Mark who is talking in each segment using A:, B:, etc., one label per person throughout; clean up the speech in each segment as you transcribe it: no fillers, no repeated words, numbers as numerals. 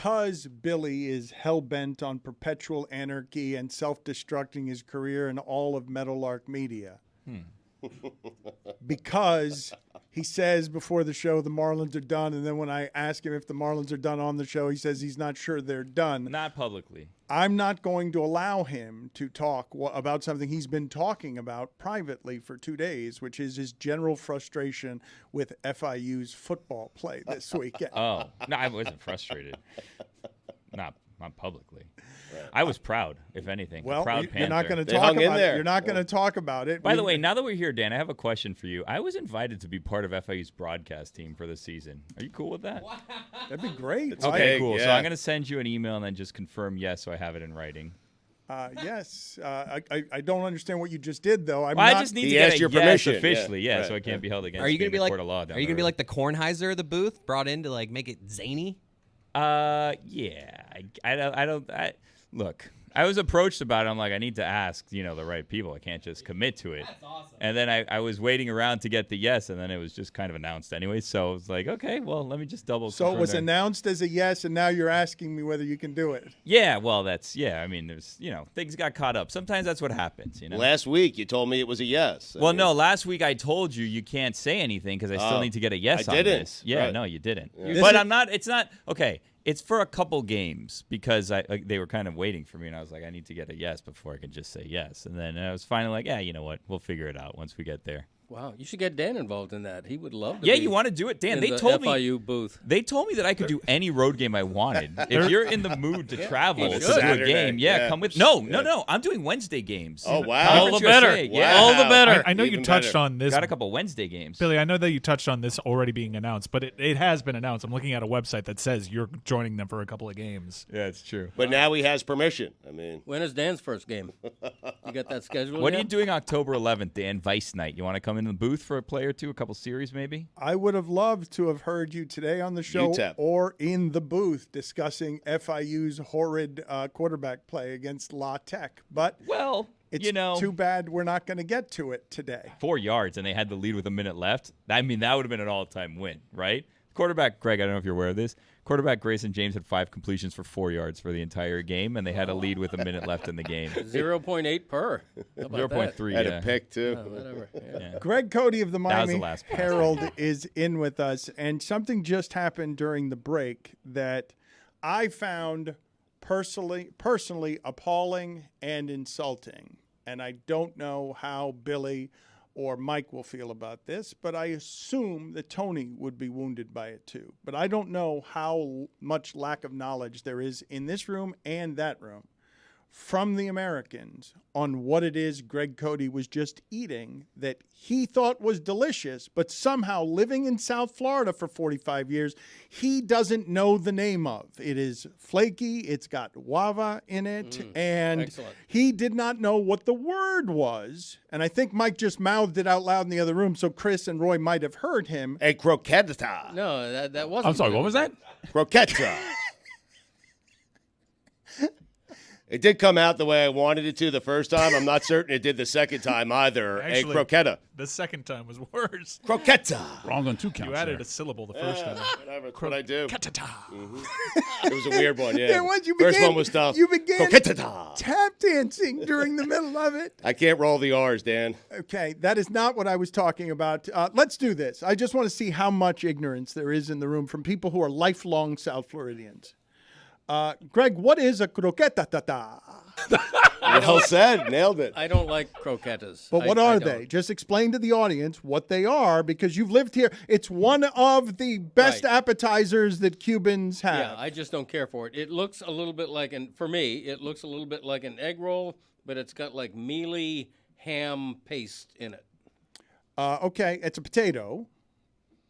A: because Billy is hell-bent on perpetual anarchy and self-destructing his career in all of Meadowlark Media. Because he says before the show the Marlins are done, and then when I ask him if the Marlins are done on the show, he says he's not sure they're done.
B: Not publicly.
A: I'm not going to allow him to talk about something he's been talking about privately for 2 days, which is his general frustration with FIU's football play this weekend.
B: Oh, no, I wasn't frustrated. Not publicly. Right. I was proud, if anything.
A: Well,
B: proud
A: you're not going to
C: They
A: talk
C: hung in
A: about it.
C: there.
A: You're not going to talk about it.
B: By the way, now that we're here, Dan, I have a question for you. I was invited to be part of FIU's broadcast team for the season. Are you cool with that?
D: Wow.
A: That'd be great.
C: It's
B: Okay,
C: big,
B: cool.
C: yeah.
B: So I'm going to send you an email and then just confirm yes, so I have it in writing.
A: Yes. I don't understand what you just did, though.
B: I just need to get
C: asked
B: a
C: your
B: yes
C: permission.
B: officially,
C: Yeah, right,
B: so it can't be held against
D: Are you
B: me
D: gonna
B: in
D: be
B: the
D: like?
B: court of law.
D: Are you gonna be like the Kornheiser of the booth, brought in to like make it zany?
B: Yeah. Look, I was approached about it. I'm like, I need to ask, the right people. I can't just commit to it.
D: That's awesome.
B: And then I was waiting around to get the yes, and then it was just kind of announced anyway. So I was like, okay, well, let me just double.
A: So it was
B: confirm.
A: announced as a yes, and now you're asking me whether you can do it.
B: Yeah, well, I mean, there's, things got caught up. Sometimes that's what happens,
C: Last week, you told me it was a yes.
B: No, last week I told you can't say anything because I still need to get a yes on
C: didn't.
B: this. Yeah,
C: Right.
B: no, you didn't.
C: Yeah.
B: But it's not, okay, it's for a couple games because they were kind of waiting for me, and I was like, I need to get a yes before I can just say yes. And then I was finally like, yeah, you know what, we'll figure it out once we get there.
E: Wow, you should get Dan involved in that. He would love to.
B: Yeah,
E: be
B: you want to do it, Dan?
E: in
B: They
E: the
B: told me
E: FIU booth.
B: They told me that I could do any road game I wanted. If you're in the mood to travel to do a
C: Saturday.
B: game,
C: Yeah.
B: come with. No. I'm doing Wednesday games.
C: Oh, wow.
B: Conference
E: All the better.
B: USA, yeah.
E: All the better.
F: I know you
C: Even
F: touched
C: better.
F: on this.
B: Got a couple Wednesday games.
F: Billy, I know that you touched on this already being announced, but it has been announced. I'm looking at a website that says you're joining them for a couple of games.
B: Yeah, it's true.
C: But now he has permission. I mean,
E: When is Dan's first game? You got that scheduled?
B: What are you
E: yet?
B: doing October 11th, Dan? Vice night. You want to come in the booth for a play or two, a couple series maybe?
A: I would have loved to have heard you today on the show
C: UTEP.
A: or in the booth discussing FIU's horrid quarterback play against La Tech. But
B: Well,
A: it's too bad we're not going to get to it today.
B: 4 yards, and they had the lead with a minute left. I mean, that would have been an all-time win, right? Quarterback, Greg, I don't know if you're aware of this. Quarterback Grayson James had 5 completions for 4 yards for the entire game, and they had a lead with a minute left in the game.
E: 0.8 per. How about
B: 0.3,
C: had
B: yeah.
C: a pick, too.
E: that? Whatever. Yeah.
B: Yeah.
A: Greg Cody of the
B: was
A: Miami
B: the last pass.
A: Herald is in with us, and something just happened during the break that I found personally appalling and insulting. And I don't know how Billy or Mike will feel about this, but I assume that Tony would be wounded by it too. But I don't know how much lack of knowledge there is in this room and that room from the Americans on what it is Greg Cody was just eating that he thought was delicious, but somehow living in South Florida for 45 years, he doesn't know the name of. It is flaky, it's got guava in it, and
E: excellent.
A: he did not know what the word was. And I think Mike just mouthed it out loud in the other room, so Chris and Roy might have heard him.
C: A croqueta.
E: No, that wasn't.
F: I'm sorry, what was that?
C: Croqueta. It did come out the way I wanted it to the first time. I'm not certain it did the second time either.
F: Actually,
C: a croqueta.
F: The second time was worse.
C: Croqueta.
G: Wrong on 2 counts.
F: You added
G: there.
F: a syllable the first time.
C: Whatever. That's what I do.
F: Croqueta.
C: It was a weird one, yeah.
A: There was, you
C: First
A: began-
C: one was tough.
A: you began-
C: Croqueta.
A: Tap dancing during the middle of it.
C: I can't roll the R's, Dan.
A: Okay, that is not what I was talking about. Let's do this. I just want to see how much ignorance there is in the room from people who are lifelong South Floridians. Greg, what is a croqueta?
C: Well said. Nailed it.
E: I don't like croquetas.
A: But what are they? Just explain to the audience what they are, because you've lived here. It's one of the best
E: Right.
A: appetizers that Cubans have.
E: Yeah, I just don't care for it. It looks a little bit like for me, it looks a little bit like an egg roll, but it's got like mealy ham paste in it.
A: Okay, it's a potato.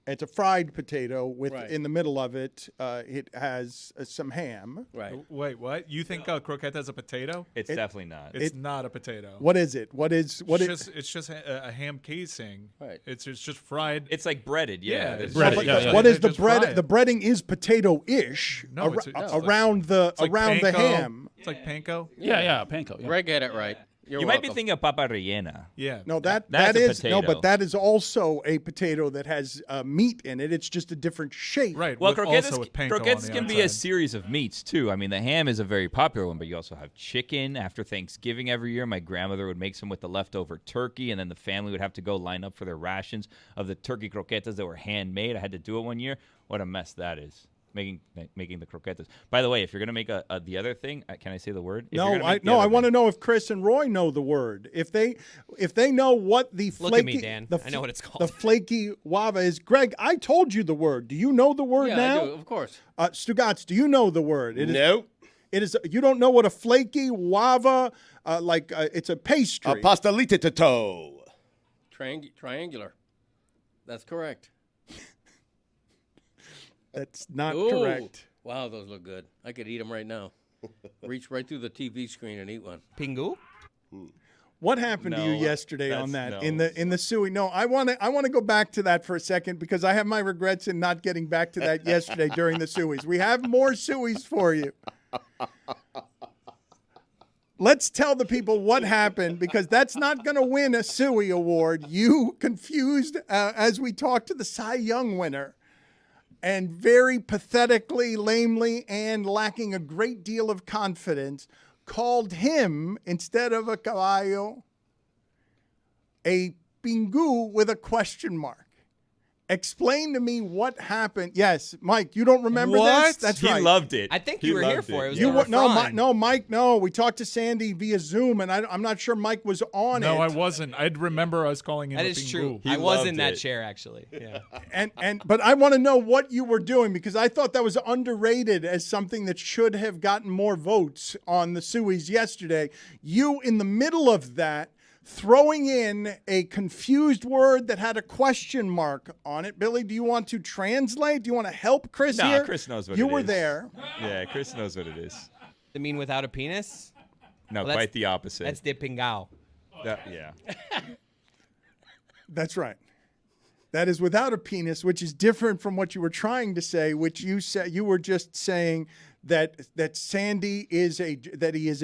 A: It's a fried potato with
E: Right.
A: in the middle of it. It has some ham.
E: Right.
F: Wait, what? You think croqueta is a potato?
B: It's definitely not.
F: It's not a potato.
A: What is it?
F: It's just a ham casing.
E: Right.
F: It's just fried.
B: It's like breaded, yeah.
F: Yeah,
B: There's-
G: breaded,
A: But
G: yeah.
A: what is the
F: Just
A: bread?
F: fried.
A: The breading is potato-ish
F: No, it's like-
A: around the
F: It's like
A: around the
F: panko.
A: ham.
F: It's like panko.
G: Yeah, panko. Yeah.
E: Greg had it right. You're
B: You might be
E: welcome.
B: thinking of papa rellena.
F: Yeah.
A: No, that
B: That's a
A: is no,
B: potato.
A: but that is also a potato that has meat in it. It's just a different shape.
F: Right.
B: Well,
F: with, also
B: croquetas,
F: with panko on
B: croquetas
F: the
B: can be a
F: outside.
B: series of meats too. I mean, the ham is a very popular one, but you also have chicken. After Thanksgiving every year, my grandmother would make some with the leftover turkey, and then the family would have to go line up for their rations of the turkey croquetas that were handmade. I had to do it one year. What a mess that is. Making the croquetas. By the way, if you're gonna make the other thing, can I say the word? If you're
A: No,
B: gonna
A: I
B: make the other
A: want to
B: thing-
A: know if Chris and Roy know the word. If they know what the
D: Look
A: flaky,
D: at me, Dan. I know what it's called.
A: The flaky wava is. Greg, I told you the word. Do you know the word
E: Yeah,
A: now?
E: I do, of course.
A: Stugotz, do you know the word? It is.
C: Nope.
A: It is. You don't know what a flaky wava it's a pastry.
C: A pastelito.
E: Triangular. That's correct.
A: That's not
E: Ooh.
A: correct.
E: Wow, those look good. I could eat them right now. Reach right through the TV screen and eat one.
D: Pingu?
A: What happened to you
B: No,
A: yesterday on
B: that's
A: that in the Suey? No, I want to go back to that for a second because I have my regrets in not getting back to that yesterday during the Sueys. We have more Sueys for you. Let's tell the people what happened because that's not going to win a Suey Award. You confused as we talked to the Cy Young winner. And very pathetically, lamely, and lacking a great deal of confidence, called him, instead of a caballo, a pingu with a question mark. Explain to me what happened. Yes, Mike, you don't remember this? That's
B: he
A: right.
B: loved it.
D: I think
B: He
D: you were here
B: loved
D: for it. It was
A: You
D: the
A: were, no,
D: refrain.
A: Mike, no. We talked to Sandy via Zoom, and I'm not sure Mike was on it.
F: No, I wasn't. I'd remember us calling him
D: That
F: a
D: is
F: pingu.
D: true.
B: He
D: I was in
B: loved
D: that
B: it.
D: chair, actually. Yeah.
A: But I want to know what you were doing because I thought that was underrated as something that should have gotten more votes on the Sueys yesterday. You, in the middle of that, throwing in a confused word that had a question mark on it. Billy, do you want to translate? Do you want to help Chris
B: Nah,
A: here?
B: Chris knows what
A: you
B: it
A: were
B: is.
A: there.
B: Yeah, Chris knows what it is.
D: The mean without a penis?
B: No,
D: Well, that's-
B: quite the opposite.
D: That's de pingao.
B: Yeah.
A: That's right. That is without a penis, which is different from what you were trying to say, which you said you were just saying that Sandy he is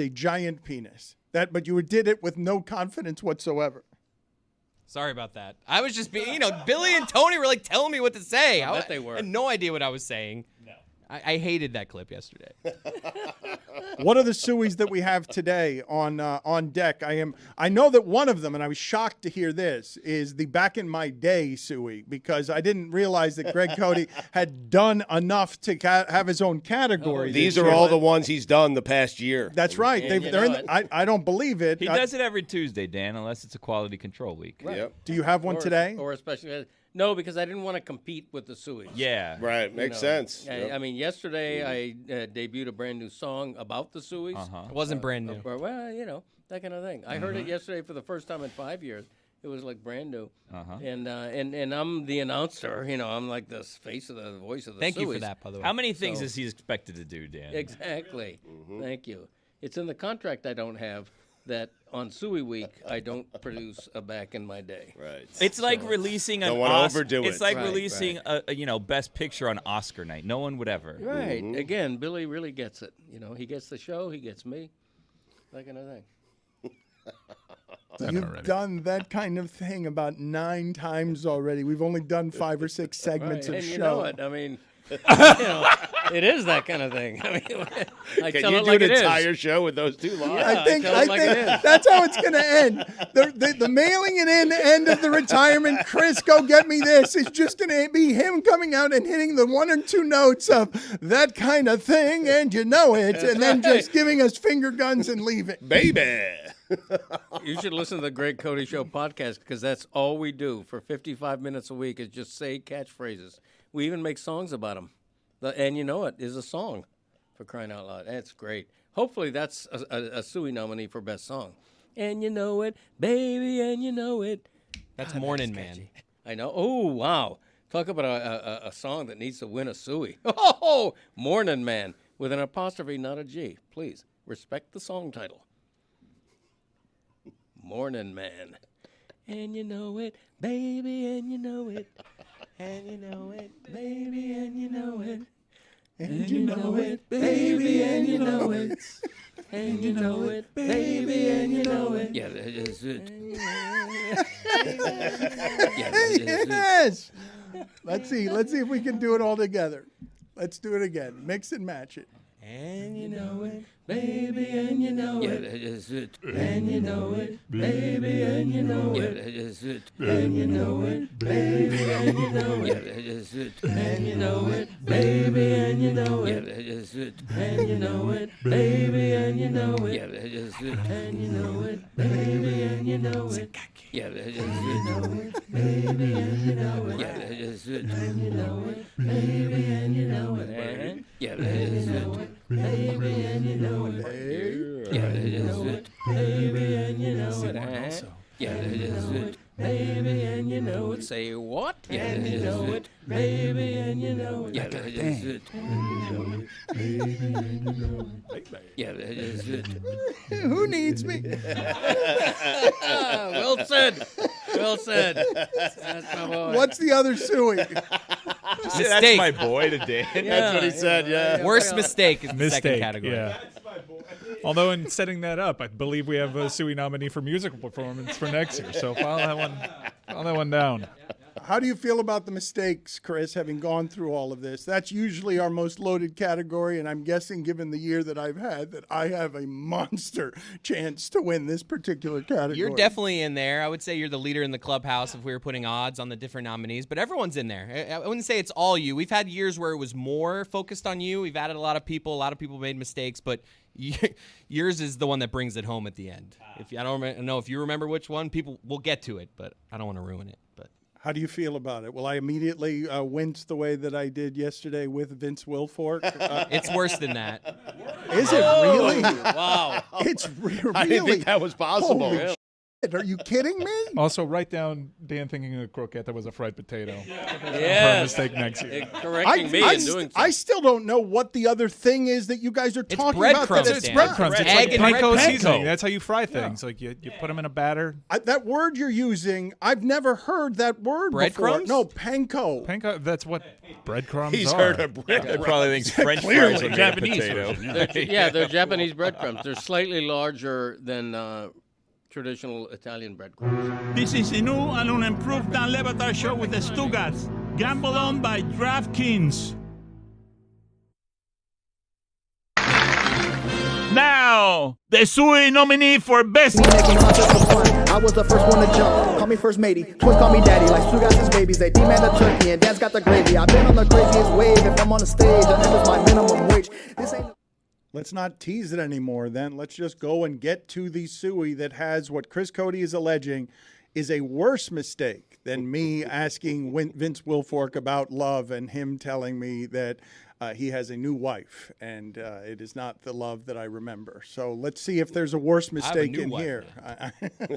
A: a giant penis. But you did it with no confidence whatsoever.
D: Sorry about that. I was just being, Billy and Tony were like telling me what to say.
E: I bet they were.
D: I had no idea what I was saying. No. I hated that clip yesterday.
A: What are the Sueys that we have today on deck? I know that one of them, and I was shocked to hear this, is the Back in My Day Suey, because I didn't realize that Greg Cody had done enough to have his own category.
C: These
A: this
C: are
A: year.
C: all the ones he's done the past year.
A: That's right.
E: And
A: They're in.
E: you know
A: I don't believe it.
B: He does it every Tuesday, Dan, unless it's a quality control week.
C: Yep.
A: Do you have one today?
E: Or especially no, because I didn't want to compete with the Sueys.
B: Yeah.
C: Right. Makes sense.
E: I mean, yesterday I debuted a brand new song about the Sueys.
D: It wasn't brand new.
E: Well, that kind of thing. I heard it yesterday for the first time in 5 years. It was like brand new. And I'm the announcer. I'm like the face of the voice of the
D: Thank you
E: Sueys.
D: for that, by the way.
B: How many things is he expected to do, Dan?
E: Exactly. Thank you. It's in the contract I don't have that on Suey Week I don't produce a Back in My Day.
C: Right.
B: It's like releasing an
C: Don't wanna
B: Oscar.
C: overdo
B: It's
C: it.
B: like
E: Right,
B: releasing a Best Picture on Oscar night. No one would ever.
E: Right. Again, Billy really gets it. He gets the show. He gets me. That kind of thing.
A: You've done that kind of thing about 9 times already. We've only done 5 or 6 segments
E: Right.
A: of
E: And
A: show.
E: you know it. I mean, it is that kind of thing. I mean, I
C: Can
E: tell
C: you
E: it
C: do
E: like
C: an
E: it is.
C: entire show with those two lines?
A: I think
E: tell it like it is.
A: that's how it's going to end. The mailing it in end of the retirement, Chris, go get me this, is just going to be him coming out and hitting the 1 or 2 notes of that kind of thing, and you know it, and then just giving us finger guns and leaving.
C: Baby.
E: You should listen to the Greg Cody Show podcast because that's all we do for 55 minutes a week is just say catchphrases. We even make songs about them. And you know it is a song, for crying out loud. That's great. Hopefully that's a Suey nominee for Best Song. And you know it, baby, and you know it.
D: That's Morning Man.
E: I know. Oh, wow. Talk about a song that needs to win a Suey. Oh, Morning Man, with an apostrophe, not a G. Please, respect the song title. Morning Man. And you know it, baby, and you know it. And you know it, baby, and you know it. And you know it, baby, and you know it. and you know it, baby, and you know it. Yeah, that is it. Yeah, that is it.
A: Yes. Let's see if we can do it all together. Let's do it again. Mix and match it.
E: And you know it, baby, and you know it. Yeah, that is it. And you know it, baby, and you know it. Yeah, that is it. And you know it, baby, and you know it. Yeah, that is it. And you know it, baby, and you know it. Yeah, that is it. And you know it, baby, and you know it. Yeah, that is it. And you know it, baby, and you know it. Yeah, that is it. Baby, and you know it. Yeah, that is it. And you know it, baby, and you know it. Yeah, that is it. Baby, and you know it. Yeah, that is it. Baby, and you know it. Yeah, that is it. Baby, and you know it. Say what? Yeah, that is it. Baby, and you know it. Yeah, that is it. Yeah, that is it.
A: Who needs me?
E: Well said. Well said. That's my boy.
A: What's the other Suey?
B: That's my boy to Dan.
C: That's what he said, yeah.
D: Worst mistake is the second
F: Mistake.
D: category.
F: Yeah. Although in setting that up, I believe we have a Suey nominee for musical performance for next year. So file that one down.
A: How do you feel about the mistakes, Chris, having gone through all of this? That's usually our most loaded category, and I'm guessing, given the year that I've had, that I have a monster chance to win this particular category.
D: You're definitely in there. I would say you're the leader in the clubhouse if we were putting odds on the different nominees, but everyone's in there. I wouldn't say it's all you. We've had years where it was more focused on you. We've added a lot of people made mistakes, but yours is the one that brings it home at the end. I don't know if you remember which one. We'll get to it, but I don't want to ruin it. But
A: how do you feel about it? Will I immediately wince the way that I did yesterday with Vince Wilfork?
D: it's worse than that.
A: Is it really?
E: Wow.
A: It's really.
C: I didn't think that was possible.
A: Holy shit. Are you kidding me?
F: Also, write down Dan thinking a croquette that was a fried potato. For a
E: Yeah.
F: mistake next year.
E: Correcting me and doing
A: I still don't know what the other thing is that you guys are talking about.
D: breadcrumbs,
A: That it's
D: Dan.
F: Breadcrumbs. It's
D: Egg
F: like
D: and
F: panko
D: bread
F: seasoning.
B: panko.
F: That's how you fry things. Like you put them in a batter.
A: That word you're using, I've never heard that word
D: Breadcrumbs?
A: before. No, panko.
F: Panko. That's what breadcrumbs
C: He's
F: are.
C: heard of bread.
B: He probably thinks French fries are
G: Japanese
B: potato.
G: version,
E: Yeah, they're Japanese breadcrumbs. They're slightly larger than traditional Italian breadcrumbs.
G: This is a new and unimproved Dan Le Batard Show with the Stugotz. Gamble on by DraftKings. Now, the Suey nominee for Best.
H: I was the first one to jump. Call me first matey. Twins call me daddy. Like Stugotz his babies. They demand the turkey and Dan's got the gravy. I've been on the craziest wave. If I'm on the stage, I know it's my minimum wage. This ain't.
A: Let's not tease it anymore then. Let's just go and get to the Suey that has what Chris Cody is alleging is a worse mistake than me asking Vince Wilfork about love and him telling me that he has a new wife and it is not the love that I remember. So let's see if there's a worse mistake
D: new
A: in
D: wife
A: here.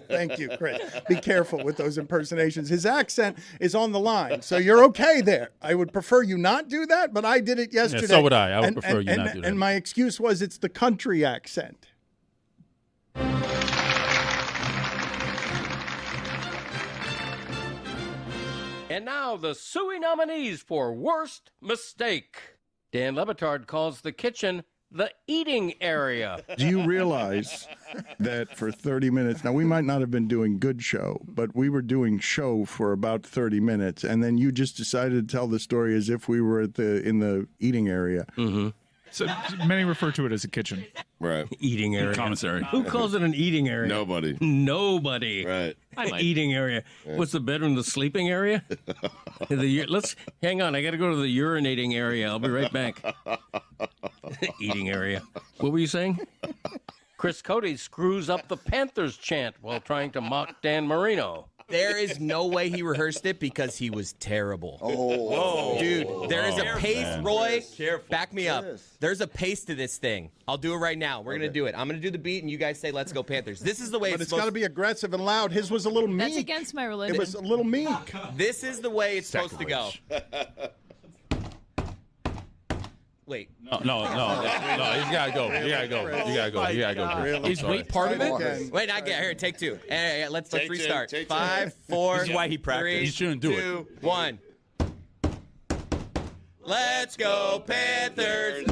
A: Thank you, Chris. Be careful with those impersonations. His accent is on the line, so you're okay there. I would prefer you not do that, but I did it yesterday.
G: so would I. I would prefer you not do that.
A: And my excuse was it's the country accent.
E: And now the Suey nominees for Worst Mistake. Dan Le Batard calls the kitchen the eating area.
A: Do you realize that for 30 minutes, now we might not have been doing good show, but we were doing show for about 30 minutes, and then you just decided to tell the story as if we were in the eating area.
E: Mm-hmm.
F: So many refer to it as a kitchen.
C: Right.
E: Eating area.
G: Commissary.
E: Who calls it an eating area?
C: Nobody.
E: Nobody.
C: Right.
E: The eating area. What's the bedroom? The sleeping area? Let's hang on. I got to go to the urinating area. I'll be right back. Eating area. What were you saying? Chris Cody screws up the Panthers chant while trying to mock Dan Marino.
D: There is no way he rehearsed it because he was terrible.
C: Oh.
D: Dude, there is a pace, Roy. Back me up. There's a pace to this thing. I'll do it right now. We're going to do it. I'm going to do the beat, and you guys say, let's go Panthers. This is the way
A: But
D: it's
A: it's got to be aggressive and loud. His was a little meek.
I: That's against my religion.
A: It was a little meek.
D: This is the way it's supposed to go. Wait.
G: No, he's got to go. You got to go. You got to go.
A: Really?
G: Is wait part of it?
A: Again.
D: Wait, I get here. Take two. Let's
C: Take two,
D: restart.
C: take two.
D: 5, 4,
B: This is why he practiced.
G: He shouldn't do it.
D: 2, 1. Let's go Panthers.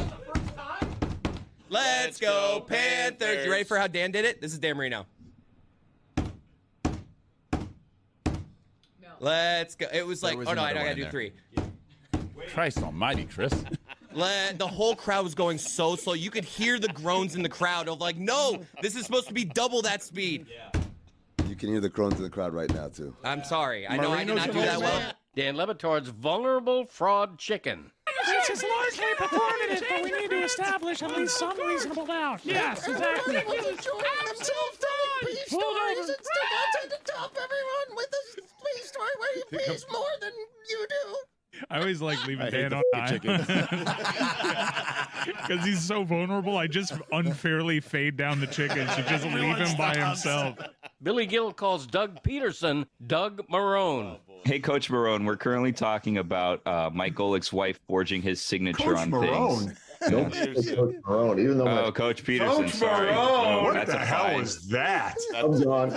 D: Let's go, Panthers. You ready for how Dan did it? This is Dan Marino. Let's go. It was like, oh, no, I got to do 3.
I: Christ almighty, Chris.
D: The whole crowd was going so slow. You could hear the groans in the crowd of like, no, this is supposed to be double that speed.
J: Yeah. You can hear the groans in the crowd right now, too.
D: I'm sorry. I know I did not do that well.
E: Dan Le Batard's vulnerable fraud chicken.
K: This is largely performative, but we need to establish at least some reasonable doubt. Yes, exactly.
L: I'm so done. Peace stories and Stugotz to top everyone with a peace story where he pees more than you do.
F: I always like leaving Dan on time because he's so vulnerable. I just unfairly fade down the chickens to just leave him by himself.
E: Billy Gill calls Doug Peterson Doug Marone.
M: Hey, Coach Marone, we're currently talking about Mike Golick's wife forging his signature
N: Coach
M: on
N: Marone.
M: things.
N: Don't say Coach Marone, even though
M: Coach Peterson.
N: Coach
M: sorry.
N: Marone.
M: Oh,
N: What the hell was that?
C: I'm
N: gone.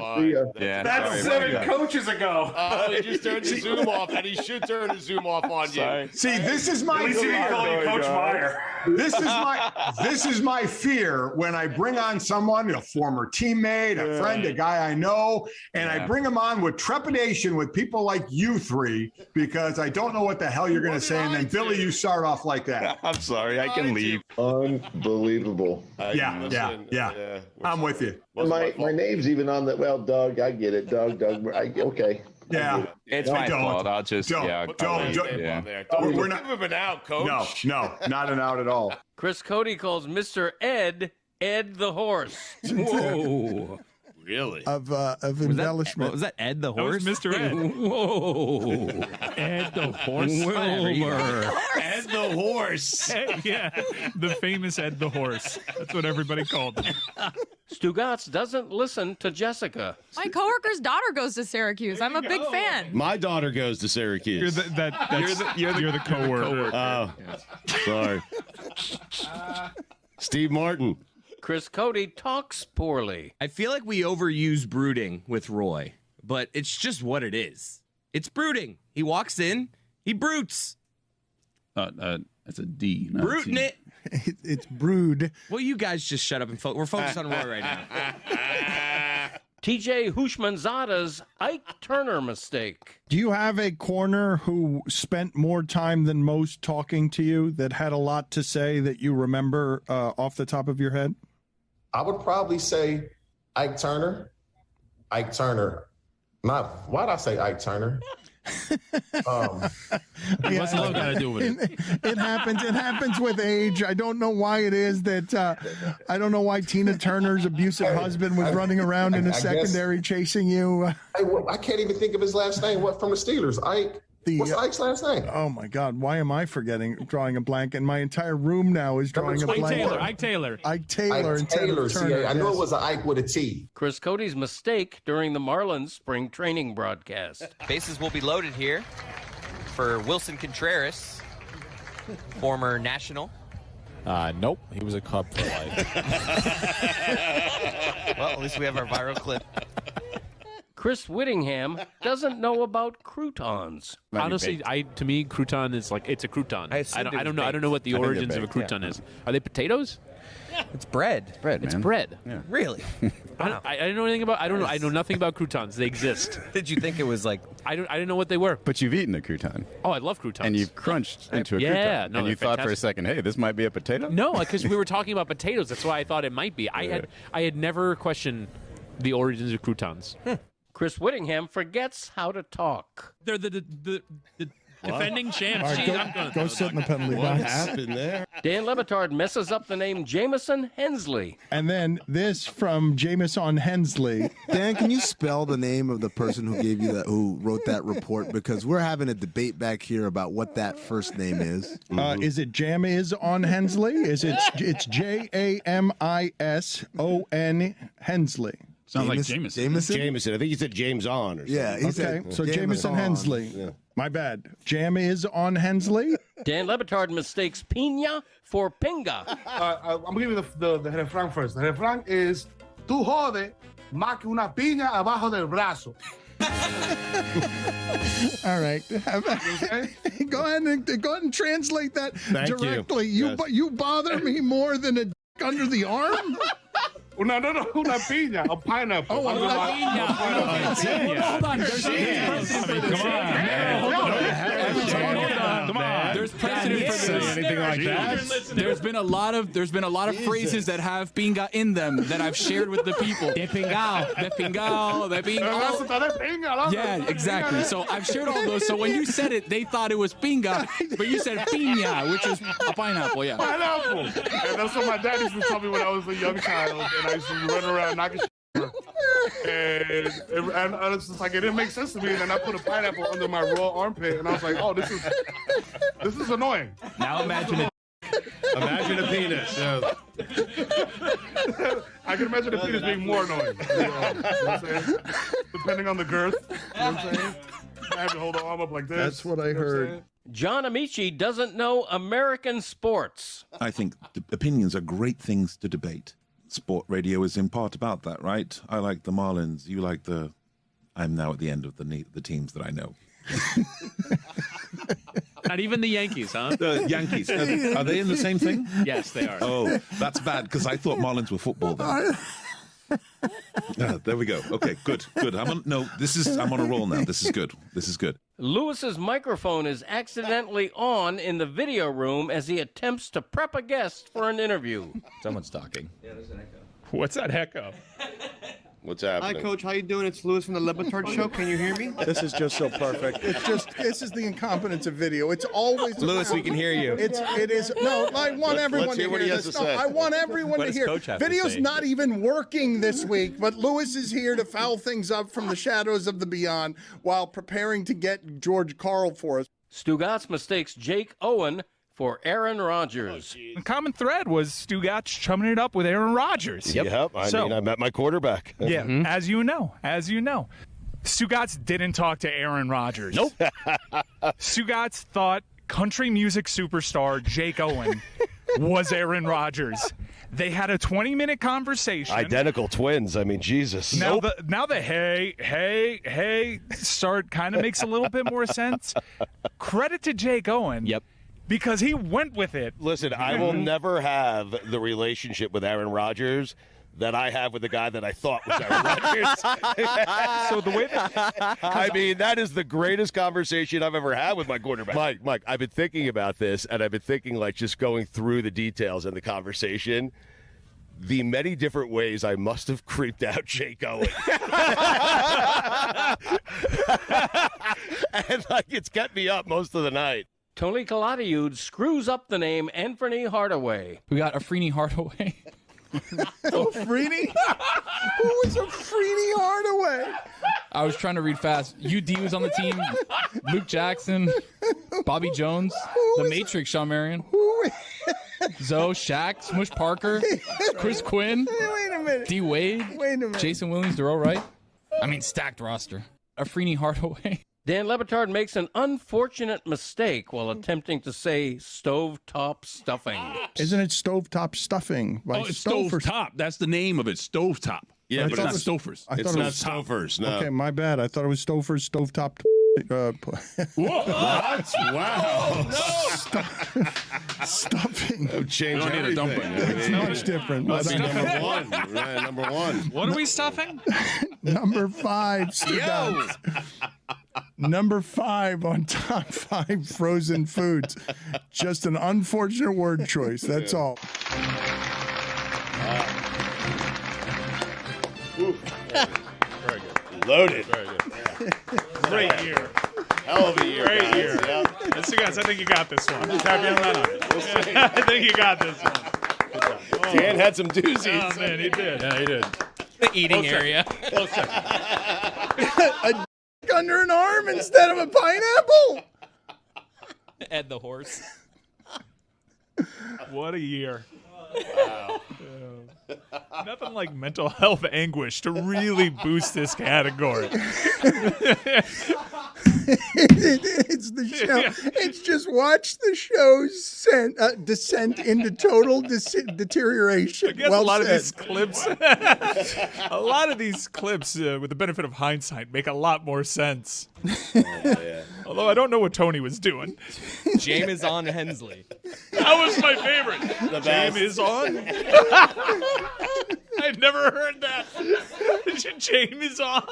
M: Yeah,
N: That's
M: sorry.
N: 7 coaches ago.
C: He just turned the Zoom off, and he should turn the Zoom off on you.
N: See, this is my fear. Coach Meyer. This is my fear when I bring on someone, a former teammate, a friend, a guy I know, and I bring him on with trepidation with people like you three because I don't know what the hell you're going to say, and then Billy, you start off like that.
M: I'm sorry, I can leave.
N: Unbelievable. Yeah. I'm with you.
J: My name's even on the, well, Doug, I get it. Doug, okay.
N: Yeah.
M: It's my fault. I'll just,
N: Don't.
C: We're not moving out, Coach.
N: No, not an out at all.
E: Chris Cody calls Mr. Ed the horse.
C: Whoa. Really?
A: Of embellishment.
F: Was that Ed the horse? That was Mr. Ed.
E: Whoa.
F: Ed the horse.
C: Ed the horse.
F: Yeah, the famous Ed the horse. That's what everybody called him.
E: Stugotz doesn't listen to Jessica.
O: My coworker's daughter goes to Syracuse. I'm a big fan.
C: My daughter goes to Syracuse.
F: You're the coworker.
C: Oh, sorry. Steve Martin.
E: Chris Cody talks poorly.
D: I feel like we overuse brooding with Roy, but it's just what it is. It's brooding. He walks in, he brutes.
I: That's a D.
D: Brooting it.
A: It's brood.
D: Well, you guys just shut up and we're focused on Roy right now.
E: TJ Hushmanzada's Ike Turner mistake.
A: Do you have a corner who spent more time than most talking to you that had a lot to say that you remember off the top of your head?
P: I would probably say Ike Turner. Ike Turner. Why'd I say Ike Turner?
I: What's the logo got to do with it?
A: It happens. It happens with age. I don't know why it is that. I don't know why Tina Turner's abusive husband was running around in a secondary chasing you.
P: I can't even think of his last name. What, from the Steelers? Ike. What's Ike's last name?
A: Oh my God! Why am I drawing a blank? And my entire room now is drawing a blank.
F: Ike Taylor.
A: Ike Taylor.
P: I know it was an Ike with a T.
E: Chris Cody's mistake during the Marlins spring training broadcast.
D: Bases will be loaded here for Wilson Contreras, former National.
I: Nope. He was a Cub for life.
D: Well, at least we have our viral clip.
E: Chris Whittingham doesn't know about croutons.
I: Honestly,
Q: to me, crouton is like, it's a crouton. I don't know. I don't know what the
I: I think
Q: origins
I: they're
Q: of a
I: baked,
Q: crouton is. Are they potatoes?
D: It's bread.
Q: It's bread.
I: Yeah.
D: Really?
Q: I didn't know anything about. I don't know. I know nothing about croutons. They exist.
D: Did you think it was like?
Q: I didn't know what they were.
I: But you've eaten a crouton.
Q: Oh, I love croutons.
I: And you've crunched into a crouton.
Q: Yeah, no,
I: and you
Q: they're
I: thought for a
Q: fantastic.
I: second, hey, this might be a potato?
Q: No, because we were talking about potatoes. That's why I thought it might be. I had never questioned the origins of croutons.
E: Chris Whittingham forgets how to talk.
Q: They're the defending champs.
A: All right, go sit in the penalty box.
C: What happened there?
E: Dan Le Batard messes up the name Jameson Hensley.
A: And then this from Jameson Hensley.
J: Dan, can you spell the name of the person who gave you that, who wrote that report? Because we're having a debate back here about what that first name is.
A: Is it Jamison Hensley? It's Jamison Hensley.
I: Sounds like Jameson.
C: Jameson. I think he said James on or something.
J: Yeah, he said
A: So Jameson Hensley.
C: Yeah.
A: My bad. Jam is on Hensley.
E: Dan Le Batard mistakes piña for pinga.
R: I'm going to give you the refrán first. The refrán is, tú jode más que una piña abajo del brazo.
A: All right. Go ahead and translate that
C: Thank
A: directly.
C: you.
A: You bother me more than a
N: under the arm?
R: No, una piña, a pineapple.
N: Oh, una piña.
S: Hold on. There's There's precedent for this.
N: Anything like that?
S: There's been a lot of phrases that have pinga in them that I've shared with the people. De pingao, de pingao, de pingao. Yeah, exactly. So I've shared all those. So when you said it, they thought it was pinga, but you said piña, which is a pineapple. Yeah.
R: Pineapple. And that's what my dad used to tell me when I was a young child, and I used to run around knocking shit over. And it's just like it didn't make sense to me. And then I put a pineapple under my raw armpit, and I was like, "Oh, this is annoying."
S: Now imagine it.
C: Imagine a penis.
R: I can imagine a penis being more annoying. You know what I'm saying? Depending on the girth. You know what I'm saying? I have to hold the arm up like this.
N: That's what I heard.
E: John Amici doesn't know American sports.
T: I think opinions are great things to debate. Sport radio is in part about that, right? I like the Marlins. You like the... I'm now at the end of the teams that I know.
Q: Not even the Yankees, huh?
T: The Yankees. Are they in the same thing?
Q: Yes, they are.
T: Oh, that's bad, because I thought Marlins were football then. There we go. Okay, good. I'm on a roll now. This is good.
E: Lewis's microphone is accidentally on in the video room as he attempts to prep a guest for an interview.
B: Someone's talking.
F: Yeah, there's an echo. What's that echo?
C: What's happening?
U: Hi, Coach. How you doing? It's Lewis from the Le Batard Show. Can you hear me?
A: This is just so perfect. This is the incompetence of video. It's always
B: Lewis, we can hear you.
A: It is. No, I want everyone to hear this. No, I want everyone to hear. Video's not even working this week, but Lewis is here to foul things up from the shadows of the beyond while preparing to get George Carl for us.
E: Stugotz mistakes Jake Owen for Aaron Rodgers.
F: The common thread was Stugotz chumming it up with Aaron Rodgers.
C: Yep. I met my quarterback.
F: Yeah, as you know. Stugotz didn't talk to Aaron Rodgers.
C: Nope.
F: Stugotz thought country music superstar Jake Owen was Aaron Rodgers. They had a 20-minute conversation.
C: Identical twins. I mean, Jesus.
F: Now the hey start kind of makes a little bit more sense. Credit to Jake Owen.
B: Yep.
F: Because he went with it.
C: Listen, I will never have the relationship with Aaron Rodgers that I have with the guy that I thought was Aaron Rodgers.
F: So the way that...
C: I mean, that is the greatest conversation I've ever had with my quarterback. Mike, I've been thinking about this, and I've been thinking, like, just going through the details in the conversation, the many different ways I must have creeped out Jake Owen. And, like, it's kept me up most of the night.
E: Tony Kaladiud screws up the name Anthony Hardaway.
S: We got Afrini Hardaway.
A: Afrini? Who is Afrini Hardaway?
S: I was trying to read fast. UD was on the team. Luke Jackson, Bobby Jones, The Matrix, Shawn Marion. Zoe, Shaq, Smush Parker, Chris Quinn,
A: Wait a minute.
S: D Wade,
A: Wait a minute.
S: Jason Williams, Darrell Wright. I mean, stacked roster. Afrini Hardaway.
E: Dan Le Batard makes an unfortunate mistake while attempting to say stovetop stuffing.
A: Isn't it stovetop stuffing?
V: It's stovetop. That's the name of it, stovetop. Yeah, but it's not Stofers.
C: It's not Stofers, no.
A: Okay, my bad. I thought it was Stouffer's stovetop.
V: What? Wow.
A: Stuffing.
C: Change
V: You don't need a dumpling.
A: It's much different.
V: Must be
C: number one. Right, number one.
F: What are we stuffing?
A: Number 5, Stugotz. Number 5 on top 5 frozen foods. Just an unfortunate word choice. That's all.
C: Very good. Loaded.
V: Very good.
F: Great year.
C: Hell of a year.
F: Great
C: guys.
F: year.
C: Yep.
F: Stugotz, I think you got this one. I'm just happy I'm not on it.
C: We'll see.
F: I think you got this one.
C: Dan had some doozies.
F: Oh, man, he did.
V: Yeah, he did.
D: The eating area.
A: A under an arm instead of a pineapple?
D: Ed the horse.
F: What a year.
C: Wow.
F: Nothing like mental health anguish to really boost this category.
A: It's the show. It's just watch the show's descent into total deterioration.
F: I guess a lot of these clips, with the benefit of hindsight, make a lot more sense.
C: Oh, yeah.
F: Although I don't know what Tony was doing.
D: James on Hensley.
F: That was my favorite.
D: The best.
F: James is on. I've never heard that. James is on.